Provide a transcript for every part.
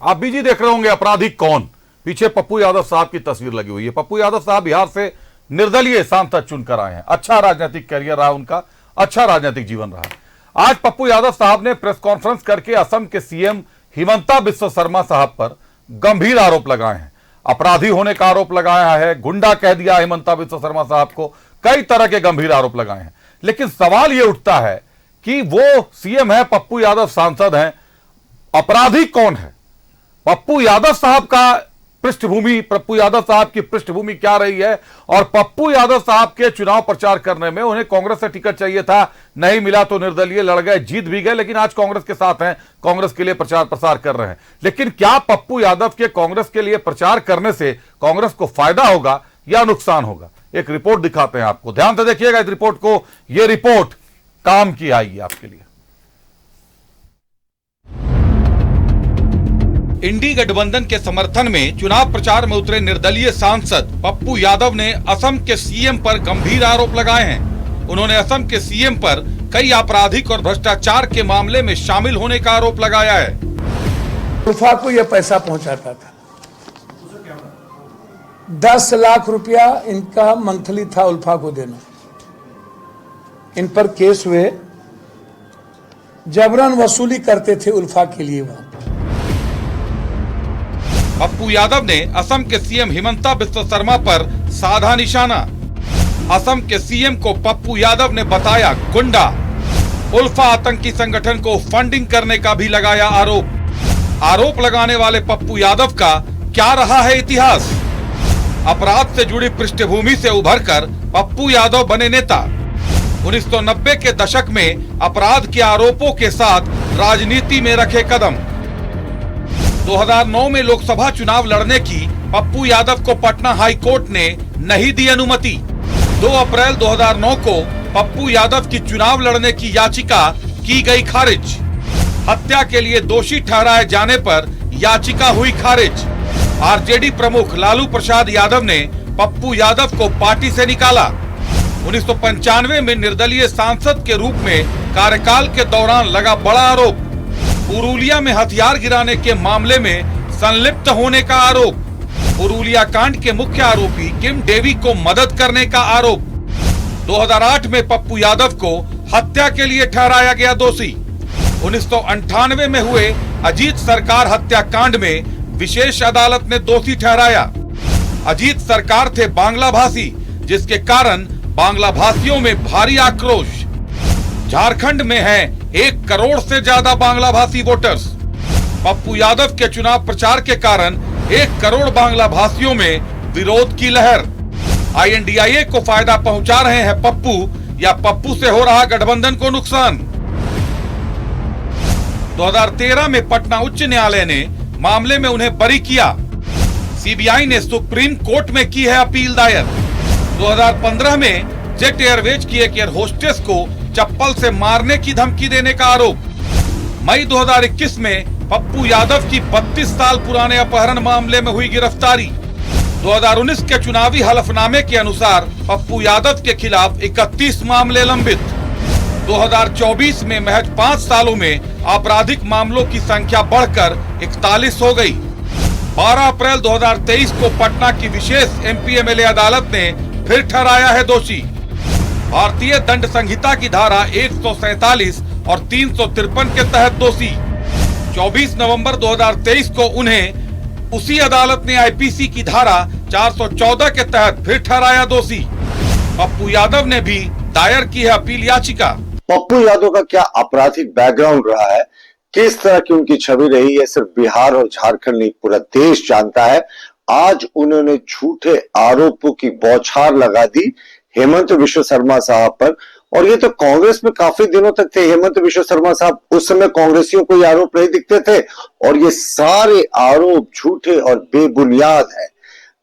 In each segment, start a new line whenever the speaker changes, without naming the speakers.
आप बीजी देख रहे होंगे अपराधी कौन। पीछे पप्पू यादव साहब की तस्वीर लगी हुई है। पप्पू यादव साहब बिहार से निर्दलीय सांसद चुनकर आए हैं। अच्छा राजनीतिक करियर रहा उनका, अच्छा राजनीतिक जीवन रहा। आज पप्पू यादव साहब ने प्रेस कॉन्फ्रेंस करके असम के सीएम हिमंता बिस्वा शर्मा साहब पर गंभीर आरोप लगाए हैं। अपराधी होने का आरोप लगाया है, गुंडा कह दिया हिमंता बिस्वा शर्मा साहब को, कई तरह के गंभीर आरोप लगाए हैं। लेकिन सवाल यह उठता है कि वो सीएम है, पप्पू यादव सांसद हैं, अपराधी कौन है? पप्पू यादव साहब का पृष्ठभूमि, पप्पू यादव साहब की पृष्ठभूमि क्या रही है? और पप्पू यादव साहब के चुनाव प्रचार करने में उन्हें कांग्रेस से टिकट चाहिए था, नहीं मिला तो निर्दलीय लड़ गए, जीत भी गए, लेकिन आज कांग्रेस के साथ हैं, कांग्रेस के लिए प्रचार प्रसार कर रहे हैं। लेकिन क्या पप्पू यादव के कांग्रेस के लिए प्रचार करने से कांग्रेस को फायदा होगा या नुकसान होगा? एक रिपोर्ट दिखाते हैं आपको, ध्यान से देखिएगा इस रिपोर्ट को। यह रिपोर्ट काम की आई है आपके लिए। इंडी गठबंधन के समर्थन में चुनाव प्रचार में उतरे निर्दलीय सांसद पप्पू यादव ने असम के सीएम पर गंभीर आरोप लगाए हैं। उन्होंने असम के सीएम पर कई आपराधिक और भ्रष्टाचार के मामले में शामिल होने का आरोप लगाया है।
उल्फा को यह पैसा पहुंचाता था, 10 लाख रुपया इनका मंथली था उल्फा को देना। इन पर केस हुए, जबरन वसूली करते थे उल्फा के लिए। वहां
पप्पू यादव ने असम के सीएम हिमंता बिस्वा शर्मा पर साधा निशाना। असम के सीएम को पप्पू यादव ने बताया गुंडा। उल्फा आतंकी संगठन को फंडिंग करने का भी लगाया आरोप। आरोप लगाने वाले पप्पू यादव का क्या रहा है इतिहास? अपराध से जुड़ी पृष्ठभूमि से उभरकर पप्पू यादव बने नेता। 1990 के दशक में अपराध के आरोपों के साथ राजनीति में रखे कदम। 2009 में लोकसभा चुनाव लड़ने की पप्पू यादव को पटना हाई कोर्ट ने नहीं दी अनुमति। 2 अप्रैल 2009 को पप्पू यादव की चुनाव लड़ने की याचिका की गई खारिज। हत्या के लिए दोषी ठहराए जाने पर याचिका हुई खारिज। आरजेडी प्रमुख लालू प्रसाद यादव ने पप्पू यादव को पार्टी से निकाला। 1995 में निर्दलीय सांसद के रूप में कार्यकाल के दौरान लगा बड़ा आरोप। पुरुलिया में हथियार गिराने के मामले में संलिप्त होने का आरोप। पुरुलिया कांड के मुख्य आरोपी किम डेवी को मदद करने का आरोप। 2008 में पप्पू यादव को हत्या के लिए ठहराया गया दोषी। 1998 में हुए अजीत सरकार हत्याकांड में विशेष अदालत ने दोषी ठहराया। अजीत सरकार थे बांग्ला भाषी, जिसके कारण बांग्ला भाषियों में भारी आक्रोश। झारखंड में है 1 करोड़ से ज्यादा बांग्ला भाषी वोटर्स। पप्पू यादव के चुनाव प्रचार के कारण 1 करोड़ बांग्ला भाषियों में विरोध की लहर। INDIA को फायदा पहुंचा रहे हैं पप्पू, या पप्पू से हो रहा गठबंधन को नुकसान? 2013 में पटना उच्च न्यायालय ने मामले में उन्हें बरी किया। CBI ने सुप्रीम कोर्ट में की है अपील दायर। 2015 में जेट एयरवेज की एक एयर होस्टेस को चप्पल से मारने की धमकी देने का आरोप। मई 2021 में पप्पू यादव की 32 साल पुराने अपहरण मामले में हुई गिरफ्तारी। 2019 के चुनावी हलफनामे के अनुसार पप्पू यादव के खिलाफ 31 मामले लंबित। 2024 में महज 5 सालों में आपराधिक मामलों की संख्या बढ़कर 41 हो गई। 12 अप्रैल 2023 को पटना की विशेष MP MLA अदालत ने फिर ठहराया है दोषी। भारतीय दंड संहिता की धारा 147 और 353 के तहत दोषी। 24 नवंबर 2023 को उन्हें उसी अदालत ने IPC की धारा 414 के तहत फिर ठहराया दोषी। पप्पू यादव ने भी दायर की है अपील याचिका।
पप्पू यादव का क्या आपराधिक बैकग्राउंड रहा है, किस तरह की उनकी छवि रही है, सिर्फ बिहार और झारखंड नहीं पूरा देश जानता है। आज उन्होंने झूठे आरोपों की बौछार लगा दी हेमंत बिस्वा शर्मा साहब पर, और ये तो कांग्रेस में काफी दिनों तक थे। हेमंत बिस्वा शर्मा साहब उस समय कांग्रेसियों को ये आरोप नहीं दिखते थे, और ये सारे आरोप झूठे और बेबुनियाद हैं।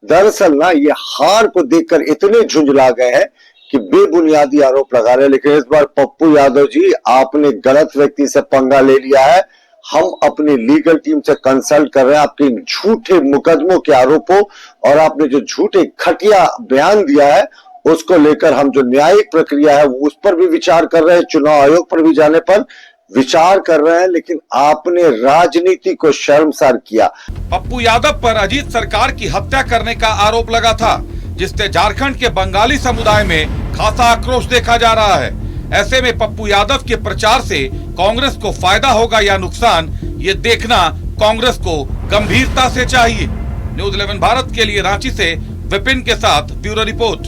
दरअसल ना ये हार को देखकर इतने झुंझला गए हैं कि बेबुनियादी आरोप लगा रहे हैं। लेकिन इस बार पप्पू यादव जी, आपने गलत व्यक्ति से पंगा ले लिया है। हम अपनी लीगल टीम से कंसल्ट कर रहे हैं आपके झूठे मुकदमों के आरोपों, और आपने जो झूठे घटिया बयान दिया है उसको लेकर हम जो न्यायिक प्रक्रिया है उस पर भी विचार कर रहे हैं, चुनाव आयोग पर भी जाने पर। विचार कर रहे हैं, लेकिन आपने राजनीति को शर्मसार किया।
पप्पू यादव पर अजीत सरकार की हत्या करने का आरोप लगा था, जिससे झारखंड के बंगाली समुदाय में खासा आक्रोश देखा जा रहा है। ऐसे में पप्पू यादव के प्रचार से कांग्रेस को फायदा होगा या नुकसान, ये देखना कांग्रेस को गंभीरता से चाहिए। न्यूज़ 11 भारत के लिए रांची से विपिन के साथ ब्यूरो रिपोर्ट।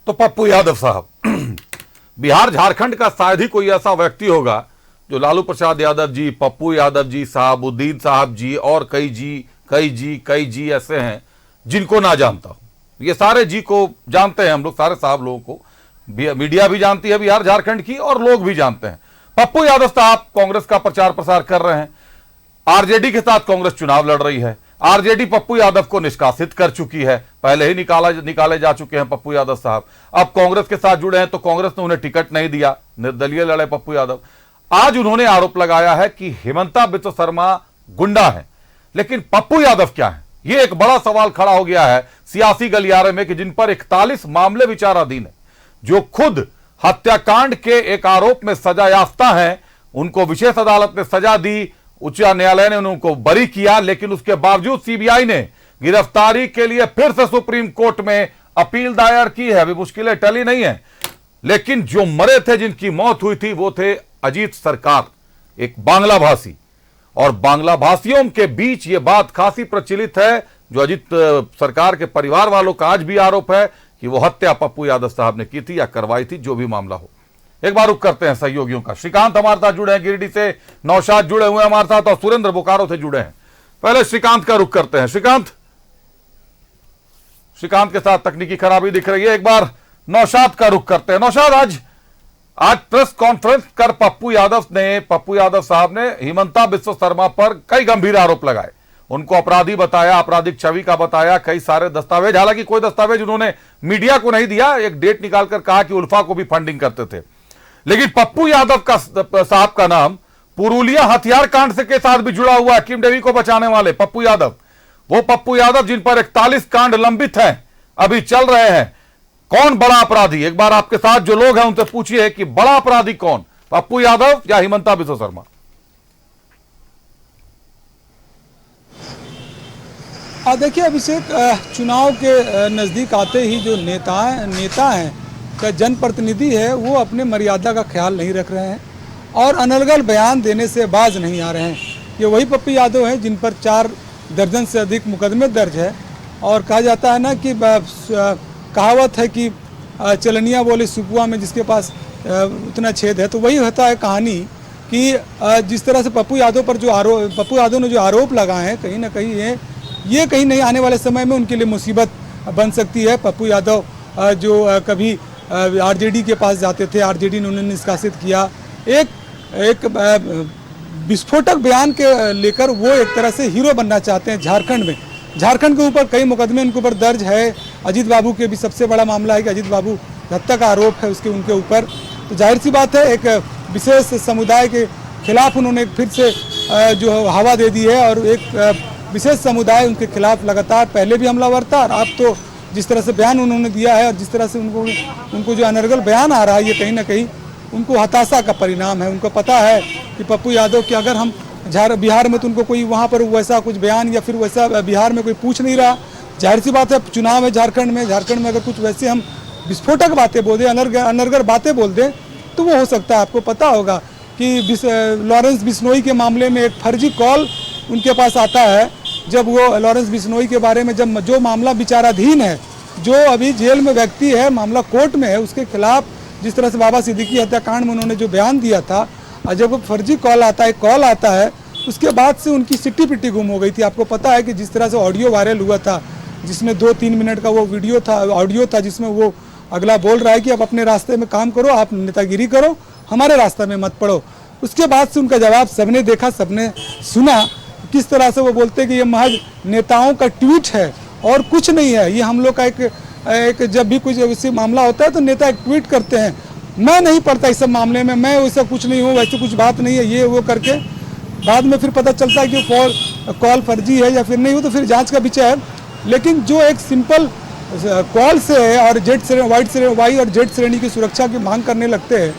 तो पप्पू यादव साहब, बिहार झारखंड का शायद ही कोई ऐसा व्यक्ति होगा जो लालू प्रसाद यादव जी, पप्पू यादव जी, साहबुद्दीन साहब जी और कई जी ऐसे हैं जिनको ना जानता हूं। ये सारे जी को जानते हैं हम लोग, सारे साहब लोगों को मीडिया भी जानती है बिहार झारखंड की, और लोग भी जानते हैं। पप्पू यादव साहब कांग्रेस का प्रचार प्रसार कर रहे हैं। आरजेडी के साथ कांग्रेस चुनाव लड़ रही है। आरजेडी पप्पू यादव को निष्कासित कर चुकी है, पहले ही निकाले जा चुके हैं पप्पू यादव साहब। अब कांग्रेस के साथ जुड़े हैं तो कांग्रेस ने उन्हें टिकट नहीं दिया, निर्दलीय लड़े पप्पू यादव। आज उन्होंने आरोप लगाया है कि हिमंता बिस्वा शर्मा गुंडा है, लेकिन पप्पू यादव क्या है? यह एक बड़ा सवाल खड़ा हो गया है सियासी गलियारे में कि जिन पर 41 मामले विचाराधीन है, जो खुद हत्याकांड के एक आरोप में सजा याफ्ता है, उनको विशेष अदालत ने सजा दी, उच्च न्यायालय ने उनको बरी किया, लेकिन उसके बावजूद सीबीआई ने गिरफ्तारी के लिए फिर से सुप्रीम कोर्ट में अपील दायर की है। अभी मुश्किलें टली नहीं है, लेकिन जो मरे थे, जिनकी मौत हुई थी, वो थे अजीत सरकार, एक बांग्ला भाषी। और बांग्ला भाषियों के बीच ये बात खासी प्रचलित है, जो अजीत सरकार के परिवार वालों का आज भी आरोप है कि वो हत्या पप्पू यादव साहब ने की थी या करवाई थी, जो भी मामला हो। एक बार रुक करते हैं सहयोगियों का। श्रीकांत हमारे साथ जुड़े हैं गिरिडीह से, नौशाद जुड़े हुए हैं हमारे साथ, और सुरेंद्र बोकारो से जुड़े हैं। पहले श्रीकांत का रुक करते हैं। श्रीकांत के साथ तकनीकी खराबी दिख रही है, एक बार नौशाद का रुक करते हैं। नौशाद, आज प्रेस कॉन्फ्रेंस कर पप्पू यादव साहब ने हिमंता बिस्वा शर्मा पर कई गंभीर आरोप लगाए, उनको अपराधी बताया, आपराधिक छवि का बताया, कई सारे दस्तावेज, हालांकि कोई दस्तावेज उन्होंने मीडिया को नहीं दिया, एक डेट निकालकर कहा कि उल्फा को भी फंडिंग करते थे। लेकिन पप्पू यादव साहब का नाम पुरुलिया हथियार कांड के साथ भी जुड़ा हुआ है। किम डेवी को बचाने वाले पप्पू यादव, वो पप्पू यादव जिन पर 41 कांड लंबित हैं, अभी चल रहे हैं। कौन बड़ा अपराधी? एक बार आपके साथ जो लोग हैं उनसे पूछिए कि बड़ा अपराधी कौन, पप्पू यादव या हिमंता बिस्वा शर्मा?
देखिए अभिषेक, चुनाव के नजदीक आते ही जो नेता हैं का जनप्रतिनिधि है, वो अपने मर्यादा का ख्याल नहीं रख रहे हैं और अनर्गल बयान देने से बाज नहीं आ रहे हैं। ये वही पप्पू यादव हैं जिन पर 4 दर्जन से अधिक मुकदमे दर्ज है, और कहा जाता है ना कि कहावत है कि चलनिया बोले सुपुआ में जिसके पास उतना छेद है। तो वही होता है कहानी कि जिस तरह से पप्पू यादव ने जो आरोप लगाए हैं, कहीं ना कहीं ये कहीं नहीं आने वाले समय में उनके लिए मुसीबत बन सकती है। पप्पू यादव जो कभी आरजेडी के पास जाते थे, आरजेडी ने उन्हें निष्कासित किया, एक विस्फोटक बयान के लेकर वो एक तरह से हीरो बनना चाहते हैं झारखंड में। झारखंड के ऊपर कई मुकदमे उनके ऊपर दर्ज है। अजीत बाबू के भी सबसे बड़ा मामला है कि अजीत बाबू हत्या का आरोप है उनके ऊपर। तो जाहिर सी बात है, एक विशेष समुदाय के खिलाफ उन्होंने फिर से जो हवा दे दी है, और एक विशेष समुदाय उनके खिलाफ लगातार पहले भी हमलावर था, और अब तो जिस तरह से बयान उन्होंने दिया है और जिस तरह से उनको जो अनर्गल बयान आ रहा है, ये कहीं ना कहीं उनको हताशा का परिणाम है। उनको पता है कि पप्पू यादव कि अगर हम बिहार में तो उनको कोई वहाँ पर वैसा कुछ बयान या फिर वैसा बिहार में कोई पूछ नहीं रहा। जाहिर सी बात है, चुनाव है झारखंड में अगर कुछ वैसे हम विस्फोटक बातें बोल दें, अनर्गल बातें बोल दें, तो वो हो सकता है। आपको पता होगा कि लॉरेंस बिश्नोई के मामले में एक फर्जी कॉल उनके पास आता है, जब वो लॉरेंस बिश्नोई के बारे में जब जो मामला विचाराधीन है, जो अभी जेल में व्यक्ति है, मामला कोर्ट में है, उसके खिलाफ जिस तरह से बाबा सिद्दीकी हत्याकांड में उन्होंने जो बयान दिया था, और जब वो फर्जी कॉल आता है, उसके बाद से उनकी सिट्टी पिट्टी गुम हो गई थी। आपको पता है कि जिस तरह से ऑडियो वायरल हुआ था, जिसमें 2-3 मिनट का वो ऑडियो था, जिसमें वो अगला बोल रहा है कि आप अपने रास्ते में काम करो, आप नेतागिरी करो, हमारे रास्ते में मत पड़ो। उसके बाद से उनका जवाब सबने देखा, सबने सुना, किस तरह से वो बोलते कि ये महज नेताओं का ट्वीट है और कुछ नहीं है। ये हम लोग का एक जब भी कुछ वैसे मामला होता है तो नेता एक ट्वीट करते हैं, मैं नहीं पढ़ता इस सब मामले में, मैं वैसा कुछ नहीं हूँ, वैसे कुछ बात नहीं है, ये वो करके बाद में फिर पता चलता है कि कॉल फर्जी है या फिर नहीं हो, तो फिर जांच का विषय है। लेकिन जो एक सिंपल कॉल से है और वाई और जेड श्रेणी की सुरक्षा की मांग करने लगते हैं,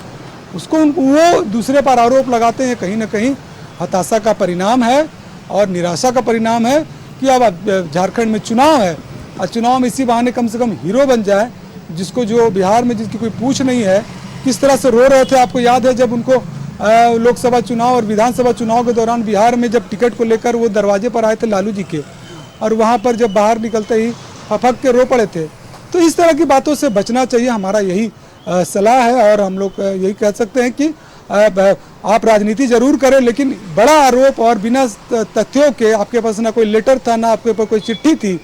उसको वो दूसरे पर आरोप लगाते हैं, कहीं ना कहीं हताशा का परिणाम है और निराशा का परिणाम है कि अब झारखंड में चुनाव है और चुनाव में इसी बहाने कम से कम हीरो बन जाए, जिसको जो बिहार में जिसकी कोई पूछ नहीं है, किस तरह से रो रहे थे। आपको याद है जब उनको लोकसभा चुनाव और विधानसभा चुनाव के दौरान बिहार में जब टिकट को लेकर वो दरवाजे पर आए थे लालू जी के, और वहाँ पर जब बाहर निकलते ही फपक के रो पड़े थे। तो इस तरह की बातों से बचना चाहिए, हमारा यही सलाह है। और हम लोग यही कह सकते हैं कि आप राजनीति जरूर करें, लेकिन बड़ा आरोप और बिना तथ्यों के, आपके पास ना कोई लेटर था ना आपके पास कोई चिट्ठी थी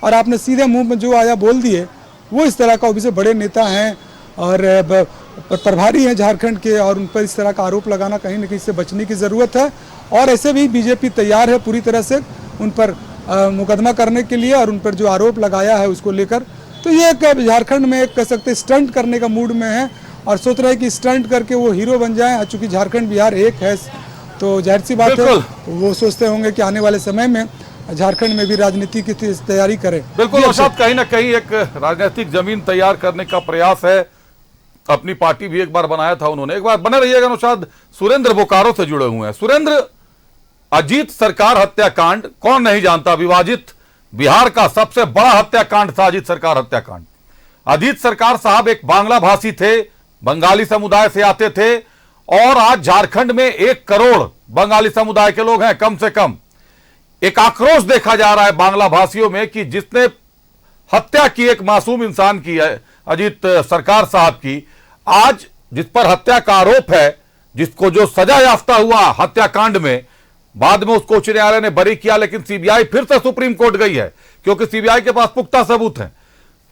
और आपने सीधे मुंह में जो आया बोल दिए, वो इस तरह का से बड़े नेता हैं और प्रभारी हैं झारखंड के, और उन पर इस तरह का आरोप लगाना कहीं न कहीं से बचने की ज़रूरत है। और ऐसे भी बीजेपी तैयार है पूरी तरह से उन पर मुकदमा करने के लिए और उन पर जो आरोप लगाया है उसको लेकर। तो ये झारखंड में एक कह सकते स्टंट करने का मूड में है और सोच रहे हैं कि स्टंट करके वो हीरो बन जाएं। चूंकि झारखंड बिहार एक है तो जाहिर सी बात है वो सोचते होंगे कि आने वाले समय में झारखंड में भी राजनीति की तैयारी करें।
बिल्कुल नौशाद, कहीं ना कहीं एक राजनीतिक जमीन तैयार करने का प्रयास है। अपनी पार्टी भी एक बार बनाया था उन्होंने। एक बार बने रहिएगा नौशाद, सुरेंद्र बोकारो से जुड़े हुए हैं। सुरेंद्र, अजीत सरकार हत्याकांड कौन नहीं जानता, विभाजित बिहार का सबसे बड़ा हत्याकांड था अजीत सरकार हत्याकांड। अजीत सरकार साहब एक बांग्ला भाषी थे, बंगाली समुदाय से आते थे, और आज झारखंड में 1 करोड़ बंगाली समुदाय के लोग हैं कम से कम। एक आक्रोश देखा जा रहा है बांग्ला भाषियों में कि जिसने हत्या की, एक मासूम इंसान की है अजीत सरकार साहब की, आज जिस पर हत्या का आरोप है, जिसको जो सजा याफ्ता हुआ हत्याकांड में, बाद में उसको उच्च न्यायालय ने बरी किया, लेकिन सीबीआई फिर से सुप्रीम कोर्ट गई है क्योंकि सीबीआई के पास पुख्ता सबूत हैं।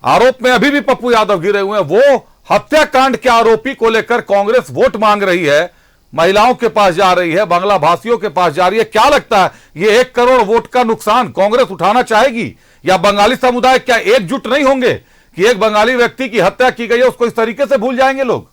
आरोप में अभी भी पप्पू यादव घिरे हुए हैं। वो हत्याकांड के आरोपी को लेकर कांग्रेस वोट मांग रही है, महिलाओं के पास जा रही है, बांग्ला भाषियों के पास जा रही है। क्या लगता है, ये 1 करोड़ वोट का नुकसान कांग्रेस उठाना चाहेगी, या बंगाली समुदाय क्या एकजुट नहीं होंगे कि एक बंगाली व्यक्ति की हत्या की गई है उसको इस तरीके से भूल जाएंगे लोग?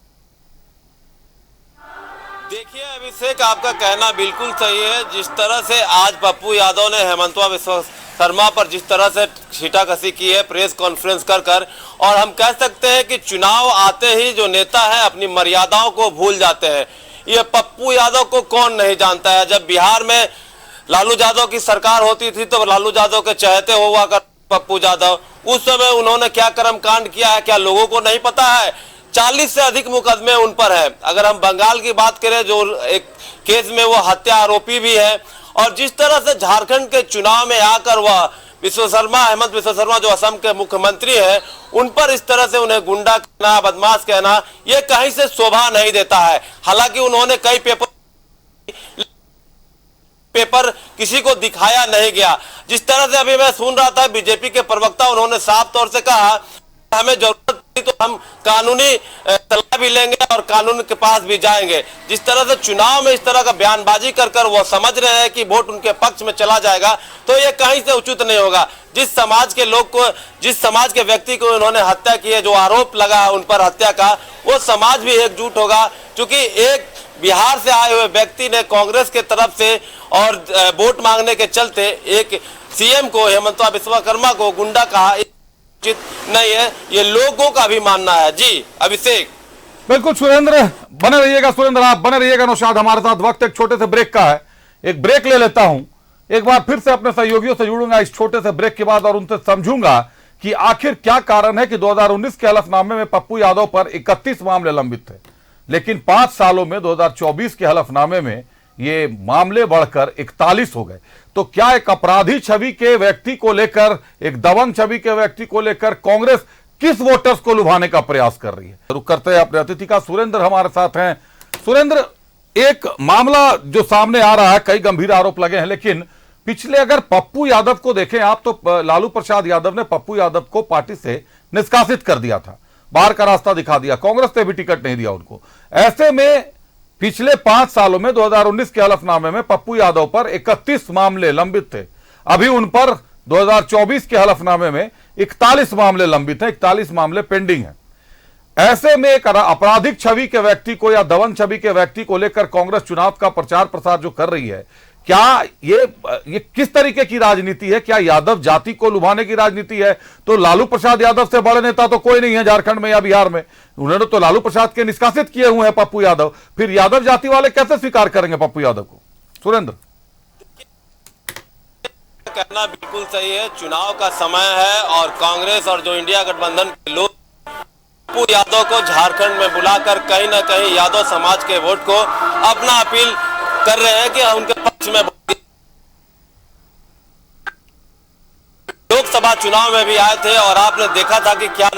देखिए अभिषेक, आपका कहना बिल्कुल सही है। जिस तरह से आज पप्पू यादव ने हेमंतवा विश्व शर्मा पर जिस तरह से छीटाकशी की है प्रेस कॉन्फ्रेंस कर, और हम कह सकते हैं कि चुनाव आते ही जो नेता है अपनी मर्यादाओं को भूल जाते हैं। ये पप्पू यादव को कौन नहीं जानता है। जब बिहार में लालू यादव की सरकार होती थी तो लालू यादव के चहेते हुआ कर पप्पू यादव, उस समय उन्होंने क्या कर्मकांड किया है, क्या लोगों को नहीं पता है? 40 से अधिक मुकदमे उन पर है। अगर हम बंगाल की बात करें, जो एक केस में वो हत्या आरोपी भी है, और जिस तरह से झारखंड के चुनाव में आकर वह हेमंत विश्व शर्मा जो असम के मुख्यमंत्री हैं, उन पर इस तरह से उन्हें गुंडा कहना, बदमाश कहना, ये कहीं से शोभा नहीं देता है। हालांकि उन्होंने कई पेपर किसी को दिखाया नहीं गया। जिस तरह से अभी मैं सुन रहा था बीजेपी के प्रवक्ता, उन्होंने साफ तौर से कहा हमें जरूरत पड़ी तो हम कानूनी सलाह भी लेंगे और कानून के पास भी जाएंगे। जिस तरह से चुनाव में इस तरह का बयानबाजी कर वो समझ रहे हैं कि वोट उनके पक्ष में चला जाएगा, तो ये कहीं से उचित नहीं होगा। जिस समाज के लोग को, जिस समाज के व्यक्ति को उन्होंने हत्या की है, जो आरोप लगा है उन पर हत्या का, वो समाज भी एकजुट होगा। क्योंकि एक बिहार से आए हुए व्यक्ति ने कांग्रेस के तरफ से और वोट मांगने के चलते एक सीएम को, हेमंतवा विश्व शर्मा को गुंडा कहा, नहीं है, ये लोगों का भी मानना है। जी अभिषेक।
बिल्कुल सुरेंद्र, बने रहिएगा। सुरेंद्र आप बने रहिएगा। नौशाद हमारे साथ वक्त एक छोटे से ब्रेक का है, एक ब्रेक ले लेता हूं। एक बार फिर से अपने सहयोगियों से जुड़ूंगा इस छोटे से ब्रेक के बाद और उनसे समझूंगा कि आखिर क्या कारण है कि 2019 के हलफनामे में पप्पू यादव पर 31 मामले लंबित थे, लेकिन 5 सालों में 2024 के हलफनामे में ये मामले बढ़कर 41 हो गए। तो क्या एक अपराधी छवि के व्यक्ति को लेकर, एक दबंग छवि के व्यक्ति को लेकर कांग्रेस किस वोटर्स को लुभाने का प्रयास कर रही है? रुक करते हैं अपने अतिथि का। सुरेंद्र हमारे साथ हैं। सुरेंद्र, एक मामला जो सामने आ रहा है, कई गंभीर आरोप लगे हैं, लेकिन पिछले अगर पप्पू यादव को देखें आप, तो लालू प्रसाद यादव ने पप्पू यादव को पार्टी से निष्कासित कर दिया था, बाहर का रास्ता दिखा दिया, कांग्रेस ने भी टिकट नहीं दिया उनको। ऐसे में पिछले 5 सालों में 2019 के हलफनामे में पप्पू यादव पर 31 मामले लंबित थे। अभी उन पर 2024 के हलफनामे में 41 मामले लंबित हैं, 41 मामले पेंडिंग हैं। ऐसे में एक आपराधिक छवि के व्यक्ति को या दबंग छवि के व्यक्ति को लेकर कांग्रेस चुनाव का प्रचार प्रसार जो कर रही है, क्या ये किस तरीके की राजनीति है? क्या यादव जाति को लुभाने की राजनीति है? तो लालू प्रसाद यादव से बड़े नेता तो कोई नहीं है झारखंड में या बिहार में। उन्होंने तो लालू प्रसाद के निष्कासित किए हुए हैं पप्पू यादव, फिर यादव जाति वाले कैसे स्वीकार करेंगे पप्पू यादव को? सुरेंद्र,
कहना बिल्कुल सही है, चुनाव का समय है और कांग्रेस और जो इंडिया गठबंधन के लोग पप्पू यादव को झारखंड में बुलाकर कहीं ना कहीं यादव समाज के वोट को अपना अपील कर रहे हैं कि उनके पक्ष में। लोकसभा चुनाव में भी आए थे और आपने देखा था कि क्या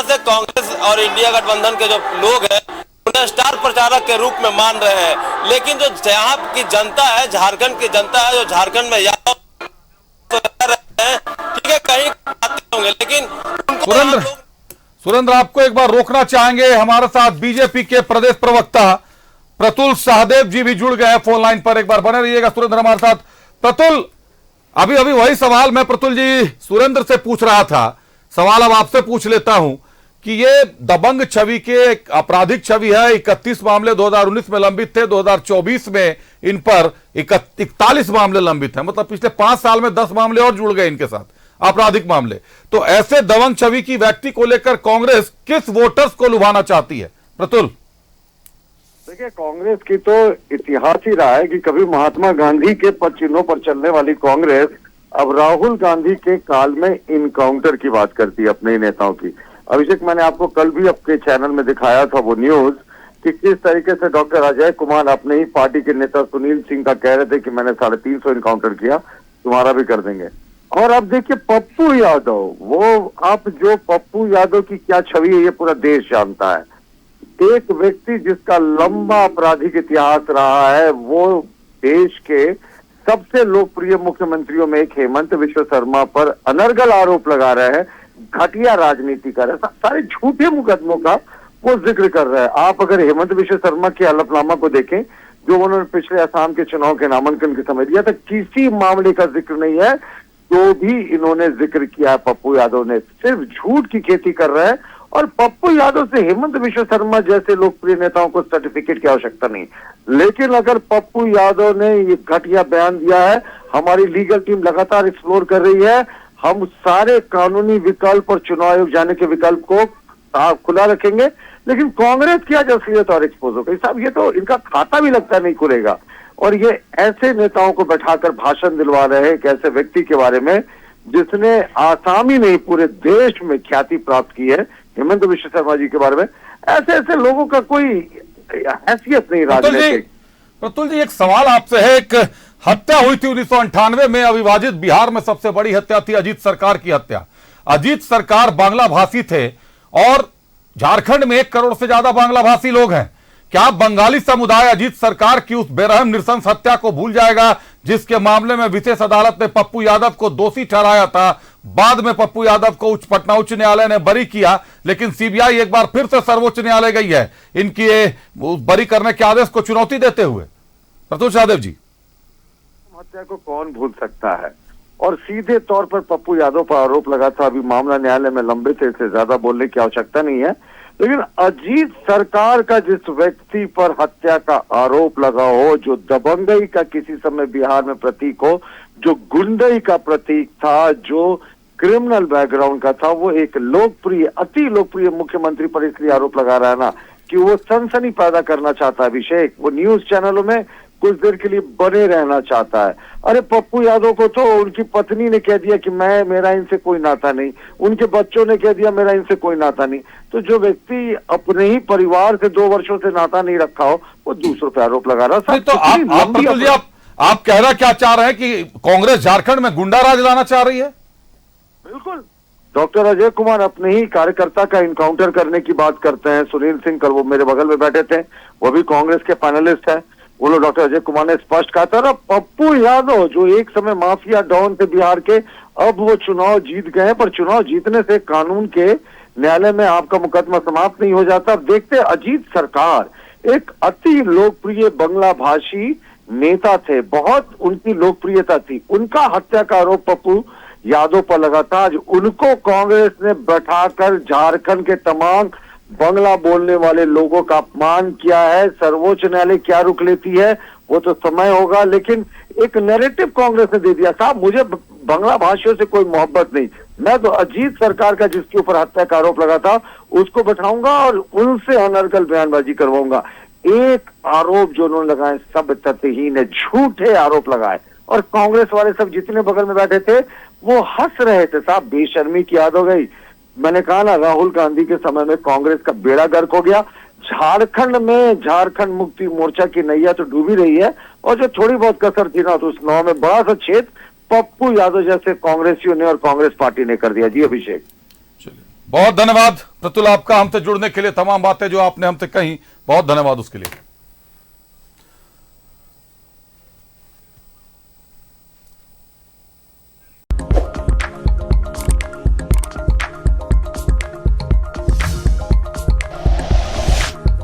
से कांग्रेस और इंडिया गठबंधन के जो लोग हैं उन्हें स्टार प्रचारक के रूप में मान रहे हैं, लेकिन जो यहाँ की जनता है, झारखंड की जनता है, जो झारखंड में यादव रहे हैं, ठीक है, कहीं आते होंगे, लेकिन
सुरेंद्र आपको एक बार रोकना चाहेंगे। हमारे साथ बीजेपी के प्रदेश प्रवक्ता प्रतुल सहदेव जी भी जुड़ गए हैं फोन लाइन पर, एक बार बने रहिएगा सुरेंद्र हमारे साथ। प्रतुल, अभी वही सवाल मैं प्रतुल जी सुरेंद्र से पूछ रहा था, सवाल अब आपसे पूछ लेता हूं कि ये दबंग छवि के एक आपराधिक छवि है। 31 मामले 2019 में लंबित थे, 2024 में इन पर 41 मामले लंबित हैं, मतलब पिछले 5 साल में 10 मामले और जुड़ गए इनके साथ आपराधिक मामले। तो ऐसे दबंग छवि की व्यक्ति को लेकर कांग्रेस किस वोटर्स को लुभाना चाहती है? प्रतुल,
देखिए, कांग्रेस की तो इतिहास ही रहा है कि कभी महात्मा गांधी के पद चिन्हों पर चलने वाली कांग्रेस अब राहुल गांधी के काल में इनकाउंटर की बात करती है अपने नेताओं की। अभिषेक, मैंने आपको कल भी आपके चैनल में दिखाया था वो न्यूज कि किस तरीके से डॉक्टर अजय कुमार अपने ही पार्टी के नेता सुनील सिंह का कह रहे थे कि मैंने 350 इनकाउंटर किया, तुम्हारा भी कर देंगे। और अब देखिए पप्पू यादव, वो आप जो पप्पू यादव की क्या छवि है ये पूरा देश जानता है। एक व्यक्ति जिसका लंबा आपराधिक इतिहास रहा है, वो देश के सबसे लोकप्रिय मुख्यमंत्रियों में एक हेमंत विश्व शर्मा पर अनर्गल आरोप लगा रहे हैं, घटिया राजनीति कर रहे हैं, सारे झूठे मुकदमों का वो जिक्र कर रहे हैं। आप अगर हेमंत विश्व शर्मा के हलफनामा को देखें जो उन्होंने पिछले असम के चुनाव के नामांकन के समय दिया था, किसी मामले का जिक्र नहीं है जो भी इन्होंने जिक्र किया है पप्पू यादव ने, सिर्फ झूठ की खेती कर रहे हैं। और पप्पू यादव से हेमंत विश्व शर्मा जैसे लोकप्रिय नेताओं को सर्टिफिकेट की आवश्यकता नहीं, लेकिन अगर पप्पू यादव ने ये घटिया बयान दिया है, हमारी लीगल टीम लगातार एक्सप्लोर कर रही है, हम सारे कानूनी विकल्प और चुनाव आयोग जाने के विकल्प को खुला रखेंगे, लेकिन कांग्रेस की आज असलियत और एक्सपोज हो गई। साहब, ये तो इनका खाता भी लगता नहीं खुलेगा। और ये ऐसे नेताओं को बैठाकर भाषण दिलवा रहे हैं एक ऐसे व्यक्ति के बारे में जिसने आसाम ही नहीं पूरे देश में ख्याति प्राप्त की है, हेमंत विश्व शर्मा जी के बारे में। ऐसे ऐसे लोगों का कोई हैसियत नहीं राजनीतिक।
प्रतुल जी, एक सवाल आपसे है। एक हत्या हुई थी 1998 में, अविभाजित बिहार में सबसे बड़ी हत्या थी अजीत सरकार की हत्या। अजीत सरकार बांग्ला भाषी थे और झारखंड में 1 करोड़ से ज्यादा बांग्ला भाषी लोग हैं। क्या बंगाली समुदाय अजीत सरकार की उस बेरहम नृशंस हत्या को भूल जाएगा जिसके मामले में विशेष अदालत ने पप्पू यादव को दोषी ठहराया था? बाद में पप्पू यादव को पटना उच्च न्यायालय ने बरी किया, लेकिन सीबीआई एक बार फिर से सर्वोच्च न्यायालय गई है इनकी बरी करने के आदेश को चुनौती देते हुए। प्रतुल सहदेव जी,
हत्या को कौन भूल सकता है? और सीधे तौर पर पप्पू यादव पर आरोप लगा था, अभी मामला न्यायालय में लंबित है, इससे ज्यादा बोलने की आवश्यकता नहीं है। लेकिन अजीत सरकार का जिस व्यक्ति पर हत्या का आरोप लगा हो, जो दबंगई का किसी समय बिहार में प्रतीक हो, जो गुंडई का प्रतीक था, जो क्रिमिनल बैकग्राउंड का था, वो एक लोकप्रिय, अति लोकप्रिय मुख्यमंत्री पर इसलिए आरोप लगा रहा है ना कि वो सनसनी पैदा करना चाहता है। अभिषेक, वो न्यूज चैनलों में कुछ देर के लिए बने रहना चाहता है। अरे पप्पू यादव को तो उनकी पत्नी ने कह दिया कि मेरा इनसे कोई नाता नहीं, उनके बच्चों ने कह दिया मेरा इनसे कोई नाता नहीं। तो जो व्यक्ति अपने ही परिवार से 2 वर्षों से नाता नहीं रखा हो, वो दूसरों पर आरोप लगा रहा है।
तो आप कहना क्या चाह रहे हैं कि कांग्रेस झारखंड में गुंडा राज लाना चाह रही है?
बिल्कुल। डॉक्टर अजय कुमार अपने ही कार्यकर्ता का इनकाउंटर करने की बात करते हैं। सुनील सिंह कल वो मेरे बगल में बैठे थे, वो भी कांग्रेस के पैनलिस्ट है। वो लोग डॉक्टर अजय कुमार ने स्पष्ट कहा था ना, पप्पू यादव जो एक समय माफिया डॉन थे बिहार के, अब वो चुनाव जीत गए, पर चुनाव जीतने से कानून के न्यायालय में आपका मुकदमा समाप्त नहीं हो जाता। अब देखते अजीत सरकार एक अति लोकप्रिय बंगला भाषी नेता थे, बहुत उनकी लोकप्रियता थी, उनका हत्या का आरोप पप्पू यादव पर लगा था। आज उनको कांग्रेस ने बैठाकर झारखंड के तमाम बंगला बोलने वाले लोगों का अपमान किया है, सर्वोच्च न्यायालय क्या रुख लेती है वो तो समय होगा, लेकिन एक नैरेटिव कांग्रेस ने दे दिया। साहब मुझे बंगला भाषियों से कोई मोहब्बत नहीं, मैं तो अजीत सरकार का जिसके ऊपर हत्या का आरोप लगा था उसको बैठाऊंगा और उनसे अनर्गल बयानबाजी करवाऊंगा। एक आरोप जो उन्होंने लगाए सब तथ्यहीन है, झूठे आरोप लगाए, और कांग्रेस वाले सब जितने बगल में बैठे थे वो हंस रहे थे। साहब बेशर्मी की याद हो गई। मैंने कहा ना, राहुल गांधी के समय में कांग्रेस का बेड़ा गर्क हो गया। झारखंड में झारखंड मुक्ति मोर्चा की नैया तो डूबी रही है, और जो थोड़ी बहुत कसर थी ना तो उस नाव में बड़ा सा छेद पप्पू यादव जैसे कांग्रेसियों ने और कांग्रेस पार्टी ने कर दिया। जी अभिषेक,
चलिए बहुत धन्यवाद प्रतुल आपका हमसे जुड़ने के लिए, तमाम बातें जो आपने हमसे कही, बहुत धन्यवाद उसके लिए।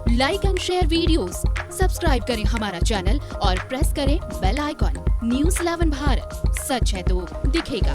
Like and share videos, subscribe करें हमारा चैनल और प्रेस करें बेल आइकॉन। न्यूज़ 11 भारत, सच है तो दिखेगा।